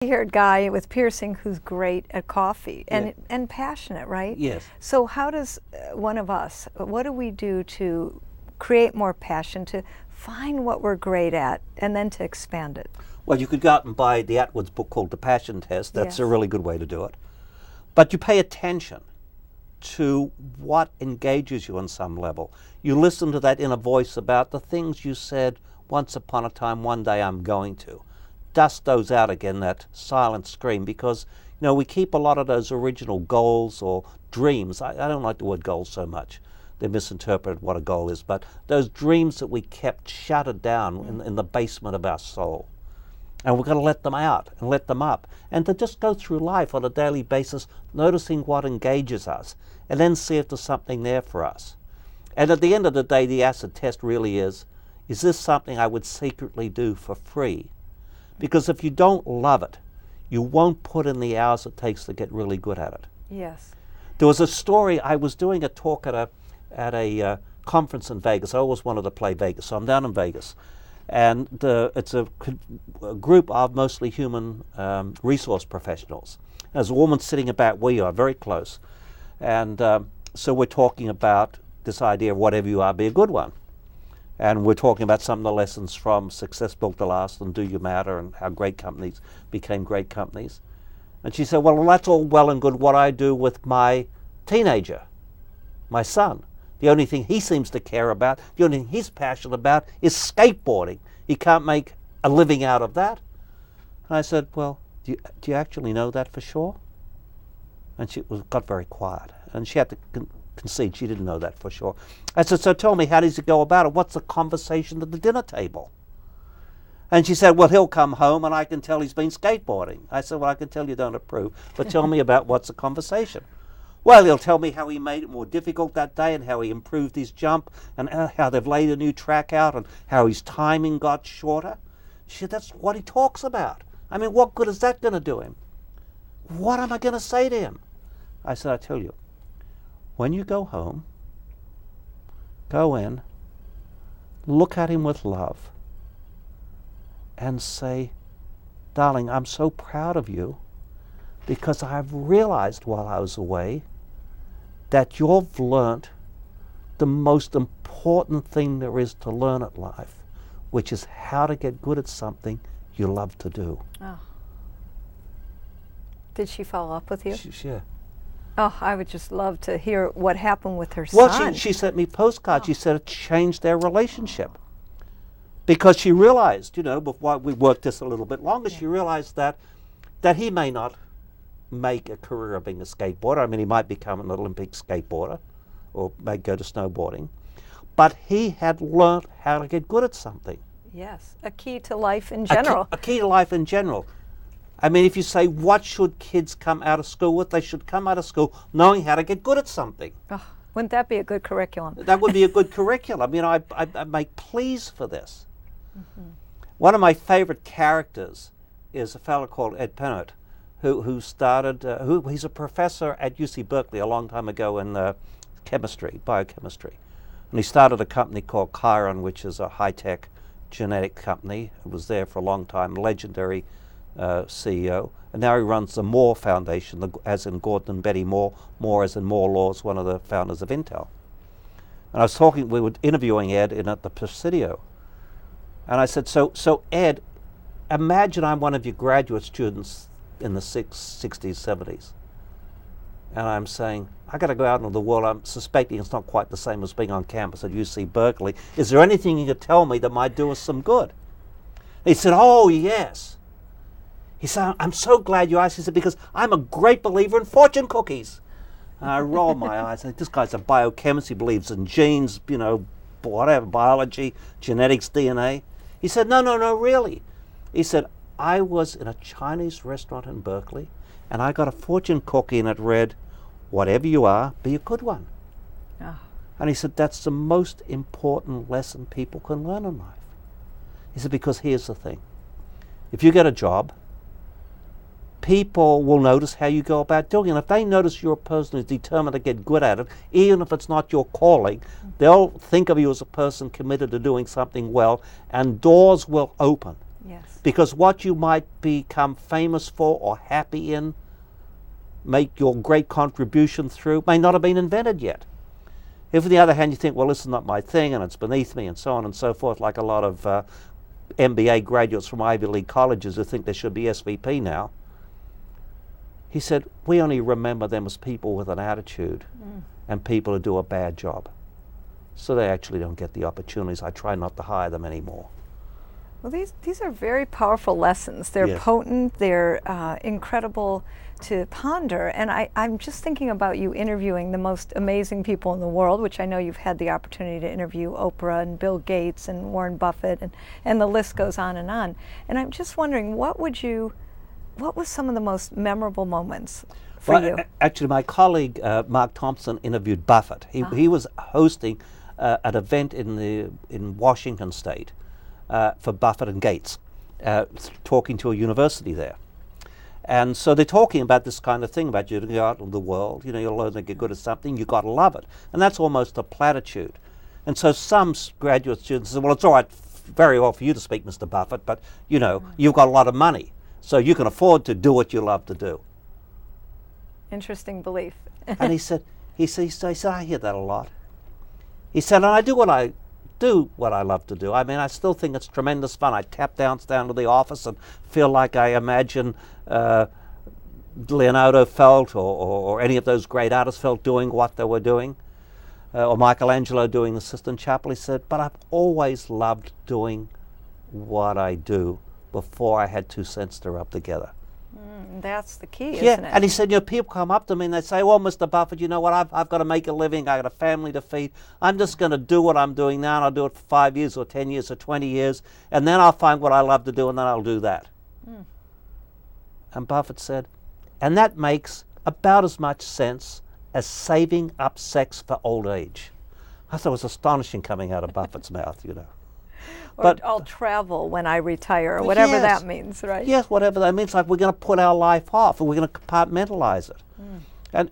Haired guy with piercing who's great at coffee and passionate, right? Yes. So how does one of us, what do we do to create more passion, to find what we're great at, and then to expand it? Well, you could go out and buy the Atwood's book called The Passion Test. That's Yes. a really good way to do it. But you pay attention to what engages you on some level. You listen to that inner voice about the things you said once upon a time, one day I'm going to. Dust those out again, that silent scream, because we keep a lot of those original goals or dreams. I don't like the word goals so much. They misinterpret what a goal is, but those dreams that we kept shuttered down in the basement of our soul. And we've got to let them out and let them up, and to just go through life on a daily basis, noticing what engages us, and then see if there's something there for us. And at the end of the day, the acid test really is this something I would secretly do for free? Because if you don't love it, you won't put in the hours it takes to get really good at it. Yes. There was a story. I was doing a talk at a conference in Vegas. I always wanted to play Vegas, so I'm down in Vegas. And it's a group of mostly human resource professionals. There's a woman sitting about where you are, very close. And so we're talking about this idea of whatever you are, be a good one. And we're talking about some of the lessons from Success Built to Last and Do You Matter and how great companies became great companies. And she said, well, that's all well and good what I do with my teenager, my son. The only thing he seems to care about, the only thing he's passionate about is skateboarding. He can't make a living out of that. And I said, well, do you actually know that for sure? And she got very quiet. And she had to concede she didn't know that for sure. I said, so tell me, how does he go about it? What's the conversation at the dinner table? And she said, well, he'll come home and I can tell he's been skateboarding. I said, well, I can tell you don't approve, but tell me about what's the conversation. Well, he'll tell me how he made it more difficult that day and how he improved his jump and how they've laid a new track out and how his timing got shorter. She said, that's what he talks about. I mean, what good is that going to do him? What am I going to say to him? I said, I tell you, when you go home, go in, look at him with love, and say, darling, I'm so proud of you because I've realized while I was away that you've learnt the most important thing there is to learn at life, which is how to get good at something you love to do. Oh. Did she follow up with you? Yeah. Oh, I would just love to hear what happened with her Well, son. she sent me postcards. She said it changed their relationship. Because she realized, before we worked this a little bit longer, she realized that he may not make a career of being a skateboarder. I mean, he might become an Olympic skateboarder or may go to snowboarding. But he had learned how to get good at something. Yes, a key to life in general. A key to life in general. I mean, if you say, what should kids come out of school with? They should come out of school knowing how to get good at something. Oh, wouldn't that be a good curriculum? That would be a good curriculum. I make pleas for this. Mm-hmm. One of my favorite characters is a fellow called Ed Pennant, who started, he's a professor at UC Berkeley a long time ago in biochemistry. And he started a company called Chiron, which is a high-tech genetic company. It was there for a long time, legendary CEO, and now he runs the Moore Foundation, as in Gordon and Betty Moore. Moore as in Moore Laws, one of the founders of Intel. And we were interviewing Ed at the Presidio, and I said, so Ed, imagine I'm one of your graduate students in the 60s, 70s, and I'm saying, I got to go out into the world. I'm suspecting it's not quite the same as being on campus at UC Berkeley. Is there anything you could tell me that might do us some good? He said, oh, yes. He said, I'm so glad you asked. He said, because I'm a great believer in fortune cookies. And I rolled my eyes. I said, this guy's a biochemist. He believes in genes, whatever, biology, genetics, DNA. He said, no, really. He said, I was in a Chinese restaurant in Berkeley, and I got a fortune cookie, and it read, whatever you are, be a good one. Oh. And he said, that's the most important lesson people can learn in life. He said, because here's the thing. If you get a job, people will notice how you go about doing it. And if they notice you're a person who's determined to get good at it, even if it's not your calling, they'll think of you as a person committed to doing something well, and doors will open. Yes. Because what you might become famous for or happy in, make your great contribution through, may not have been invented yet. If on the other hand you think, well, this is not my thing and it's beneath me and so on and so forth, like a lot of MBA graduates from Ivy League colleges who think they should be SVP now, he said, we only remember them as people with an attitude and people who do a bad job. So they actually don't get the opportunities. I try not to hire them anymore. Well, these are very powerful lessons. They're Yes. potent, they're incredible to ponder. And I'm just thinking about you interviewing the most amazing people in the world, which I know you've had the opportunity to interview Oprah and Bill Gates and Warren Buffett, and the list goes on. And I'm just wondering, what was some of the most memorable moments for you? Actually, my colleague Mark Thompson interviewed Buffett. He was hosting an event in Washington State for Buffett and Gates, talking to a university there. And so they're talking about this kind of thing, about you to go out in the world, you'll learn to get good at something, you've got to love it. And that's almost a platitude. And so some graduate students say, well, it's all right, very well for you to speak, Mr. Buffett, but, you've got a lot of money, so you can afford to do what you love to do. Interesting belief. And he said, I hear that a lot. He said, and I do what I love to do. I mean, I still think it's tremendous fun. I tap down to the office and feel like I imagine Leonardo felt or any of those great artists felt doing what they were doing, or Michelangelo doing the Sistine Chapel. He said, but I've always loved doing what I do before I had 2 cents to rub together. That's the key, Yeah, isn't it? and he said, people come up to me and they say, well, Mr. Buffett, you know what, I've got to make a living, I've got a family to feed, I'm just going to do what I'm doing now, and I'll do it for 5 years or 10 years or 20 years, and then I'll find what I love to do, and then I'll do that. And Buffett said, and that makes about as much sense as saving up sex for old age. I thought it was astonishing coming out of Buffett's mouth, Or I'll travel when I retire, or whatever Yes. that means, right? Yes, whatever that means. Like we're going to put our life off, and we're going to compartmentalize it.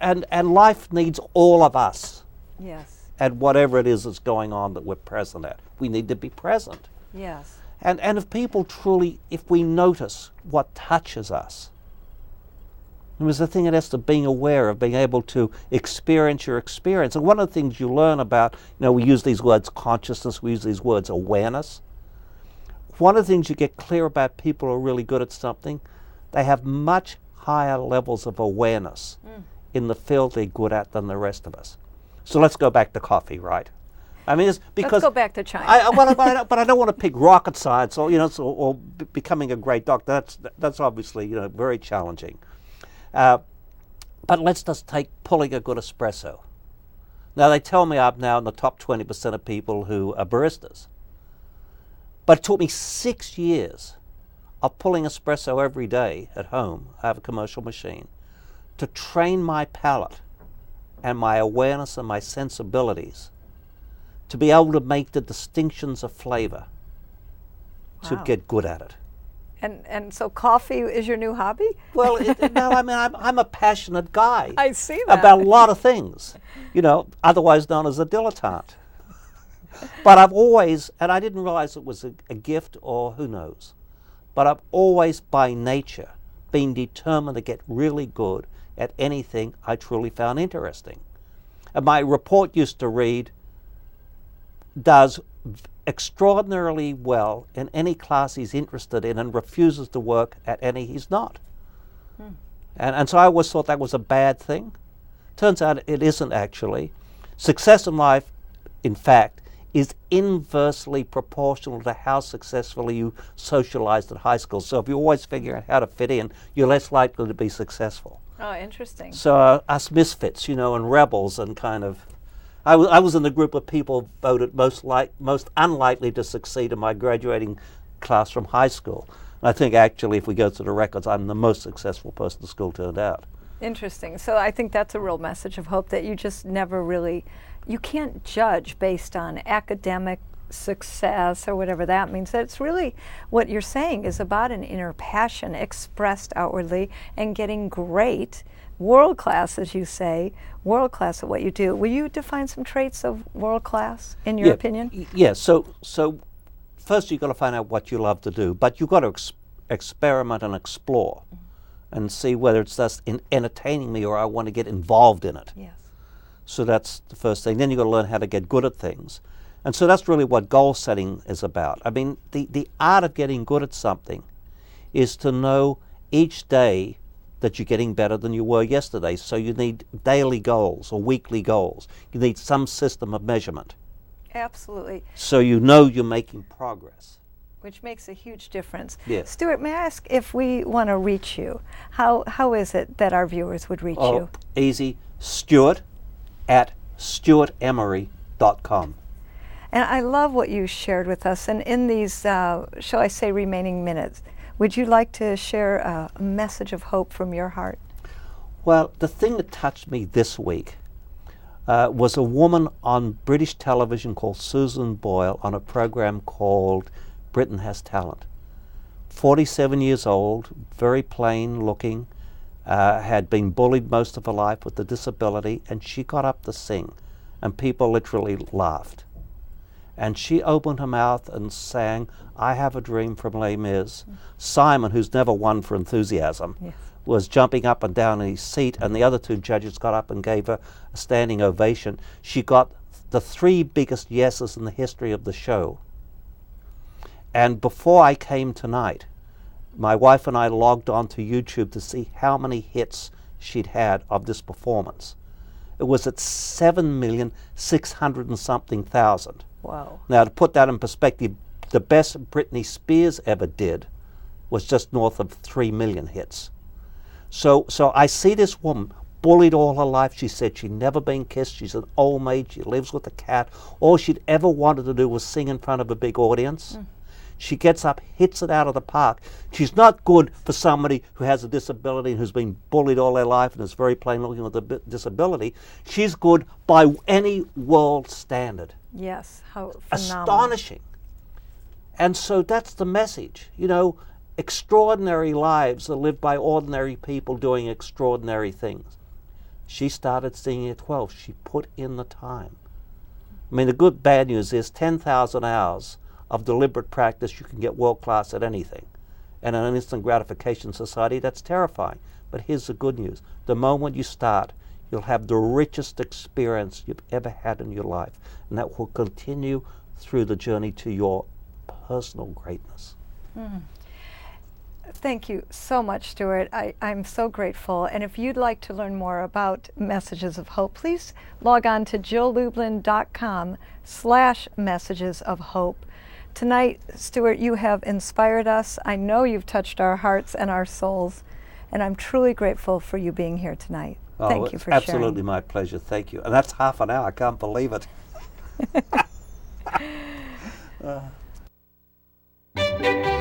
And life needs all of us. Yes. And whatever it is that's going on that we're present at, we need to be present. Yes. And if people truly, if we notice what touches us, there's the thing that has to being aware of, being able to experience your experience. And one of the things you learn about, we use these words consciousness, we use these words awareness. One of the things you get clear about people who are really good at something, they have much higher levels of awareness in the field they're good at than the rest of us. So let's go back to coffee, right? I mean, it's because Let's go back to China. but I don't want to pick rocket science or becoming a great doctor. That's obviously very challenging. But let's just take pulling a good espresso. Now they tell me I'm now in the top 20% of people who are baristas. But it took me 6 years of pulling espresso every day at home. I have a commercial machine to train my palate and my awareness and my sensibilities to be able to make the distinctions of flavor to Wow. get good at it. And so coffee is your new hobby? Well, no, I mean, I'm a passionate guy. I see that. About a lot of things, otherwise known as a dilettante. But I've always, and I didn't realize it was a gift or who knows, but I've always by nature been determined to get really good at anything I truly found interesting. And my report used to read, does extraordinarily well in any class he's interested in and refuses to work at any he's not. And so I always thought that was a bad thing. Turns out it isn't actually. Success in life, in fact, is inversely proportional to how successfully you socialized at high school. So if you always figure out how to fit in, you're less likely to be successful. Oh, interesting. So us misfits, and rebels and kind of, I was in the group of people voted most unlikely to succeed in my graduating class from high school. And I think actually if we go through the records, I'm the most successful person the school turned out. Interesting. So I think that's a real message of hope, that you just never really, you can't judge based on academic success or whatever that means. That it's really, what you're saying is about an inner passion expressed outwardly and getting great, world class, as you say, world class at what you do. Will you define some traits of world class, in your opinion? Yeah, so first you've got to find out what you love to do, but you've got to experiment and explore and see whether it's just entertaining me or I want to get involved in it. Yes. So that's the first thing. Then you've got to learn how to get good at things. And so that's really what goal setting is about. I mean, the art of getting good at something is to know each day that you're getting better than you were yesterday. So you need daily goals or weekly goals. You need some system of measurement. Absolutely. So you know you're making progress. Which makes a huge difference. Yes. Stuart, may I ask if we want to reach you, how is it that our viewers would reach you? Easy. Stewart at stewartemery.com. And I love what you shared with us. And in these, shall I say, remaining minutes, would you like to share a message of hope from your heart? Well, the thing that touched me this week was a woman on British television called Susan Boyle on a program called Britain Has Talent. 47 years old, very plain looking, had been bullied most of her life with a disability, and she got up to sing, and people literally laughed. And she opened her mouth and sang, I Have a Dream from Les Mis. Simon, who's never won for enthusiasm, Yes. was jumping up and down in his seat, and the other two judges got up and gave her a standing ovation. She got the 3 biggest yeses in the history of the show. And before I came tonight, my wife and I logged on to YouTube to see how many hits she'd had of this performance. It was at 7,600,000 and something. Wow. Now, to put that in perspective, the best Britney Spears ever did was just north of 3 million hits. So I see this woman bullied all her life. She said she'd never been kissed. She's an old maid. She lives with a cat. All she'd ever wanted to do was sing in front of a big audience. She gets up, hits it out of the park. She's not good for somebody who has a disability and who's been bullied all their life and is very plain looking with a disability. She's good by any world standard. Yes, how phenomenal. Astonishing. And so that's the message. You know, extraordinary lives are lived by ordinary people doing extraordinary things. She started singing at 12. She put in the time. I mean, the good bad news is 10,000 hours of deliberate practice, you can get world class at anything. And in an instant gratification society, that's terrifying. But here's the good news. The moment you start, you'll have the richest experience you've ever had in your life. And that will continue through the journey to your personal greatness. Thank you so much, Stuart. I'm so grateful. And if you'd like to learn more about Messages of Hope, please log on to jilllublin.com/messages of hope. Tonight, Stuart, you have inspired us. I know you've touched our hearts and our souls, and I'm truly grateful for you being here tonight. Thank you for sharing. Absolutely my pleasure. Thank you. And that's half an hour. I can't believe it.